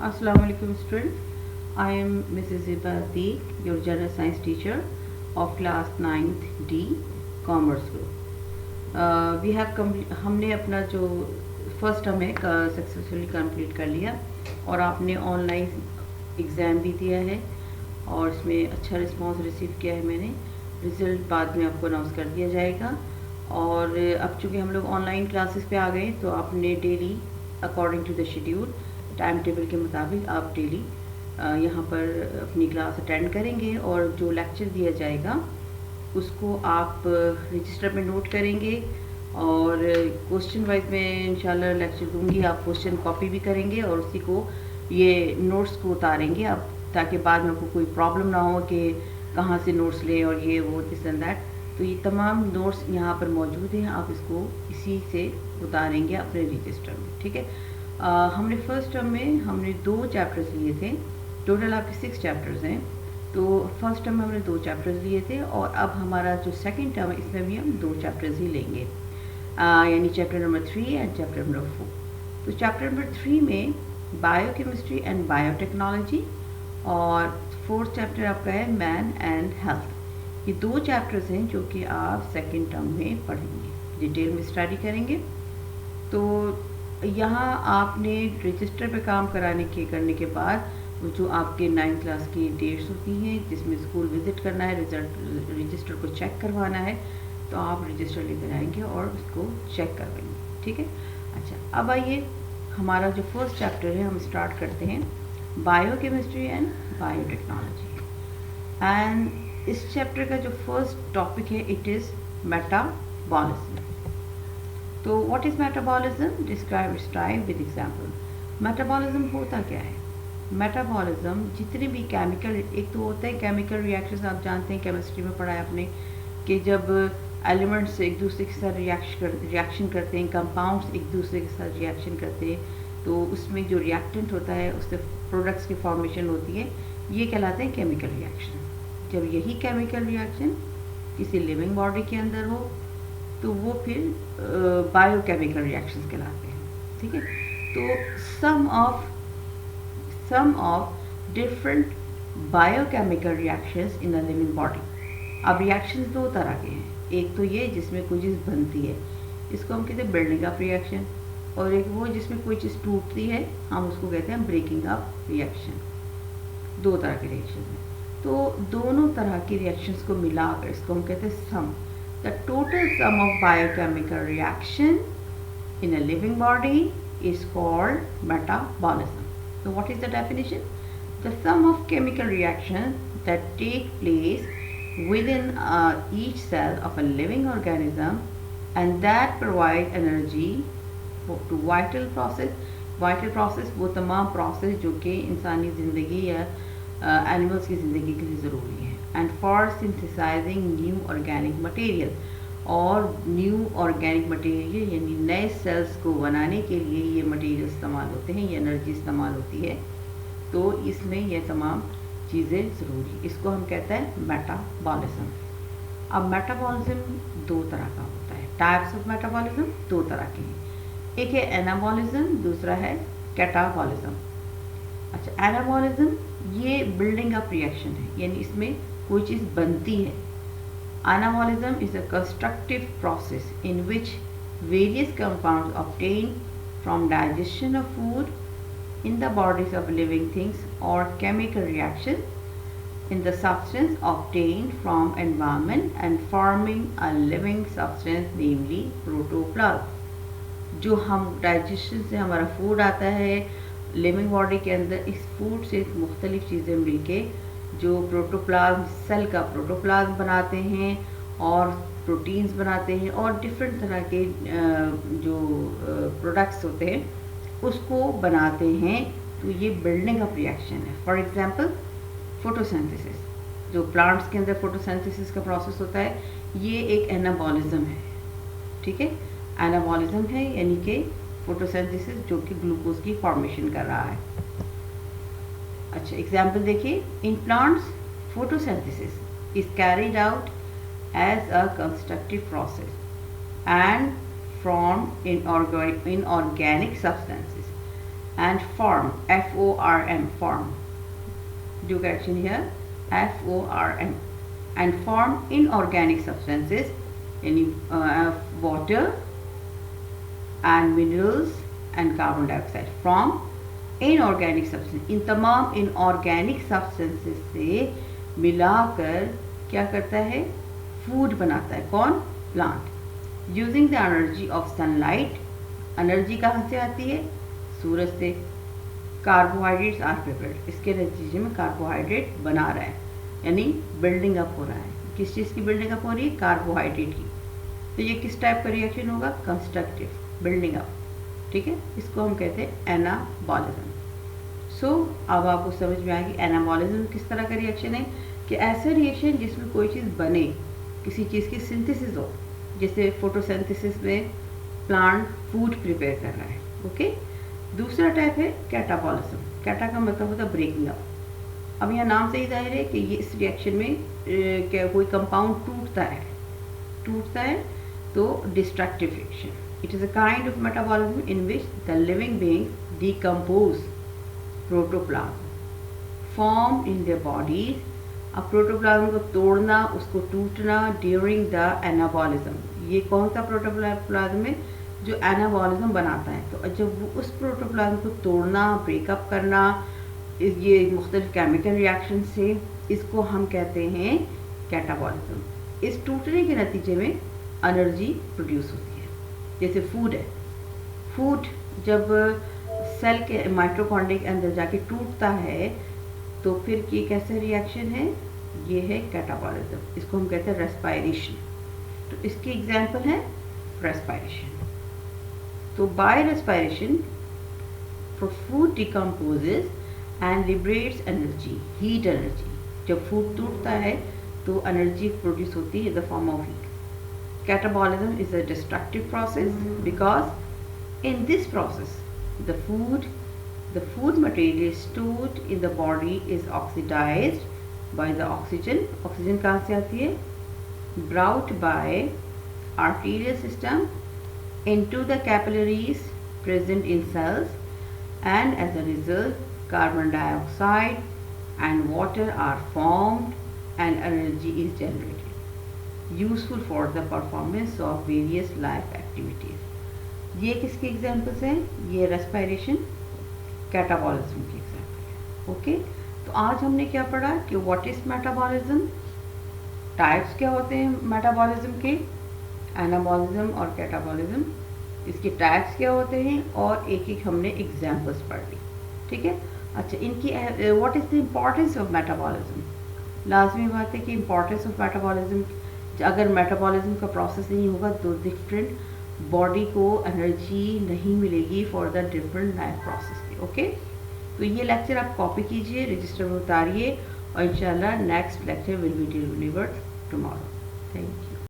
Assalamu alaikum students. I am Mrs. Ibadi, your general science teacher of class 9th D Commerce Group. हमने अपना जो first term है successfully complete कर लिया और आपने ऑनलाइन एग्ज़ाम भी दिया है और इसमें अच्छा रिस्पांस रिसीव किया है मैंने। रिज़ल्ट बाद में आपको अनाउंस कर दिया जाएगा। और अब चूँकि हम लोग ऑनलाइन क्लासेस पे आ गए तो आपने daily according to the schedule time table के मुताबिक आप डेली यहाँ पर अपनी क्लास अटेंड करेंगे और जो लेक्चर दिया जाएगा उसको आप रजिस्टर में नोट करेंगे और क्वेश्चन वाइज मैं इंशाल्लाह लेक्चर दूंगी। आप क्वेश्चन कॉपी भी करेंगे और उसी को ये नोट्स को उतारेंगे आप, ताकि बाद में आपको कोई प्रॉब्लम ना हो कि कहाँ से नोट्स लें और ये वो दिस एंड दैट। तो ये तमाम नोट्स यहाँ पर मौजूद हैं, आप इसको इसी से उतारेंगे अपने रजिस्टर में। ठीक है। हमने फर्स्ट टर्म में हमने 2 चैप्टर्स लिए थे, टोटल आपके 6 चैप्टर्स हैं। तो फर्स्ट टर्म में हमने 2 चैप्टर्स लिए थे और अब हमारा जो सेकंड टर्म है इसमें भी हम 2 चैप्टर्स ही लेंगे, यानी chapter number 3 and chapter number 4। तो चैप्टर नंबर 3 में बायोकेमिस्ट्री एंड बायोटेक्नोलॉजी और 4th चैप्टर आपका है मैन एंड हेल्थ। ये 2 चैप्टर्स हैं जो कि आप सेकेंड टर्म में पढ़ेंगे, डिटेल में स्टडी करेंगे। तो यहाँ आपने रजिस्टर पे काम करने के बाद जो आपके 9th क्लास की डेट्स होती हैं जिसमें स्कूल विज़िट करना है, रिजल्ट रजिस्टर को चेक करवाना है, तो आप रजिस्टर लेकर आएंगे और उसको चेक करवाएंगे। ठीक है। अच्छा, अब आइए हमारा जो फर्स्ट चैप्टर है हम स्टार्ट करते हैं, बायोकेमिस्ट्री एंड बायोटेक्नोलॉजी। एंड इस चैप्टर का जो फर्स्ट टॉपिक है इट इज़ मेटाबॉलिज्म। तो what is metabolism? Describe it's type with example. Metabolism होता क्या है? मेटाबॉलिज्म जितने भी केमिकल, एक तो होता है केमिकल रिएक्शंस, आप जानते हैं केमिस्ट्री में पढ़ा है आपने कि जब एलिमेंट्स एक दूसरे के साथ रिएक्शन करते हैं, कंपाउंड्स एक दूसरे के साथ रिएक्शन करते हैं, तो उसमें जो रिएक्टेंट होता है उससे प्रोडक्ट्स की फॉर्मेशन होती है, ये कहलाते हैं केमिकल रिएक्शन। जब यही केमिकल रिएक्शन किसी लिविंग बॉडी के अंदर हो तो वो फिर बायोकेमिकल रिएक्शंस कहलाते हैं। ठीक है। तो sum of different biochemical reactions in a living body. अब रिएक्शंस 2 तरह के हैं, एक तो ये जिसमें कोई चीज़ बनती है, इसको हम कहते हैं बिल्डिंग अप रिएक्शन, और एक वो जिसमें कोई चीज़ टूटती है, हम उसको कहते हैं ब्रेकिंग अप रिएक्शन। 2 तरह के रिएक्शन हैं। तो दोनों तरह की रिएक्शंस को मिलाकर इसको हम कहते हैं सम। The total sum of biochemical reaction in a living body is called metabolism. So what is the definition? The sum of chemical reactions that take place within each cell of a living organism and that provide energy to vital process. Vital process वो तमाम process जो कि इंसानी ज़िंदगी या animals की ज़िंदगी के लिए ज़रूरी है। And for synthesising new organic material, और न्यू ऑर्गेनिक मटेरियल यानी नए सेल्स को बनाने के लिए ये मटेरियल इस्तेमाल होते हैं, ये एनर्जी इस्तेमाल होती है। तो इसमें ये तमाम चीज़ें ज़रूरी, इसको हम कहते हैं मेटाबॉलिज्म। अब मेटाबॉलिज्म 2 तरह का होता है, टाइप्स ऑफ मेटाबॉलिज्म 2 तरह के हैं, एक है एनाबॉलिज्म, दूसरा है कैटाबॉलिज्म। अच्छा, एनाबॉलिज्म ये बिल्डिंग अप रिएक्शन है, यानी इसमें कोई चीज़ बनती है। Anabolism is a constructive process in which various compounds obtained from digestion of food in the bodies of living things or chemical reactions in the substance obtained from environment and forming a living substance, namely protoplasm। जो हम digestion से हमारा food आता है living body के अंदर, इस food से मुख्तलिफ चीज़ें मिलके जो प्रोटोप्लाज्म, सेल का प्रोटोप्लाज्म बनाते हैं और प्रोटीन्स बनाते हैं और डिफरेंट तरह के जो प्रोडक्ट्स होते हैं उसको बनाते हैं। तो ये बिल्डिंग अप रिएक्शन है। फॉर एग्जांपल फोटोसिंथेसिस, जो प्लांट्स के अंदर फोटोसिंथेसिस का प्रोसेस होता है, ये एक एनाबॉलिज्म है। ठीक है, एनाबॉलिज्म है यानी कि फोटोसिंथेसिस जो कि ग्लूकोज की फॉर्मेशन कर रहा है। अच्छा, एग्जाम्पल देखिए, in plants photosynthesis is carried out as a constructive process and from inorganic substances. and form, F-O-R-M, form. Do correction here, F-O-R-M, and form inorganic substances, water and minerals and carbon dioxide from inorganic substance, इन तमाम inorganic substances से मिलाकर क्या करता है, food बनाता है। कौन? Plant. Using the energy of sunlight, energy कहाँ से आती है? सूरज से। कार्बोहाइड्रेट्स आर प्रिपेयर्ड, इसके नतीजे में कार्बोहाइड्रेट बना रहा है, यानी बिल्डिंग अप हो रहा है। किस चीज़ की बिल्डिंग अप हो रही है? कार्बोहाइड्रेट की। तो ये किस टाइप का रिएक्शन होगा? Constructive, building up. ठीक है, इसको हम कहते हैं एनाबॉलिज्म। सो अब आपको समझ में आएगी एनाबॉलिज्म किस तरह का रिएक्शन है, कि ऐसा रिएक्शन जिसमें कोई चीज़ बने, किसी चीज़ की सिंथेसिस हो, जैसे फोटोसिंथेसिस में प्लांट फूड प्रिपेयर कर रहा है। ओके। दूसरा टाइप है कैटाबॉलिज्म। कैटा का मतलब होता है ब्रेकिंग अप। अब यहाँ नाम से ही जाहिर है कि ये इस रिएक्शन में क्या कोई कंपाउंड टूटता है तो destructive reaction. It is a kind of metabolism in which the living beings decompose protoplasm formed in their bodies. अब प्रोटोप्लाज्म को तोड़ना, उसको टूटना ड्यूरिंग द एनाबॉलिज्म। ये कौन सा प्रोटोप्लाज्म है? जो एनाबॉलिज्म बनाता है। तो जब वो उस प्रोटोप्लाज्म को तोड़ना, ब्रेकअप करना, ये मुख्तलिफ केमिकल रिएक्शन से, इसको हम कहते हैं कैटाबॉलिज्म। इस टूटने के नतीजे में एनर्जी प्रोड्यूस होती है। जैसे फूड है, फूड जब सेल के माइटोकॉन्ड्रिया के अंदर जाके टूटता है तो फिर ये कैसा रिएक्शन है? ये है कैटाबॉलिज्म। इसको हम कहते हैं रेस्पायरेशन। तो इसकी एग्जांपल है रेस्पायरेशन। तो by respiration food decomposes and liberates energy, heat energy. जब फूड टूटता है तो एनर्जी प्रोड्यूस होती है in the form of heat. Catabolism is a destructive process because in this process the food material stored in the body is oxidized by the oxygen. Oxygen कहाँ से आती है? Brought by arterial system into the capillaries present in cells, and as a result carbon dioxide and water are formed and energy is generated, useful for the performance of various life activities. ये किसके examples हैं? ये respiration, catabolism के example है। Okay. तो आज हमने क्या पढ़ा कि व्हाट इज़ मेटाबॉलिज्म, टाइप्स क्या होते हैं मेटाबॉलिज्म के, एनाबॉलिज्म और कैटाबॉलिज्म, इसके टाइप्स क्या होते हैं, और एक एक हमने एग्जाम्पल्स पढ़ ली। ठीक है। अच्छा, इनकी what is the importance of metabolism. लाजमी बात है कि इम्पॉर्टेंस ऑफ मेटाबॉलिज्म, अगर मेटाबॉलिज्म का प्रोसेस नहीं होगा तो डिफरेंट बॉडी को एनर्जी नहीं मिलेगी for the different life process के। ओके। तो ये लेक्चर आप कॉपी कीजिए, रजिस्टर में उतारिए, और इंशाल्लाह next lecture will be delivered tomorrow. Thank you.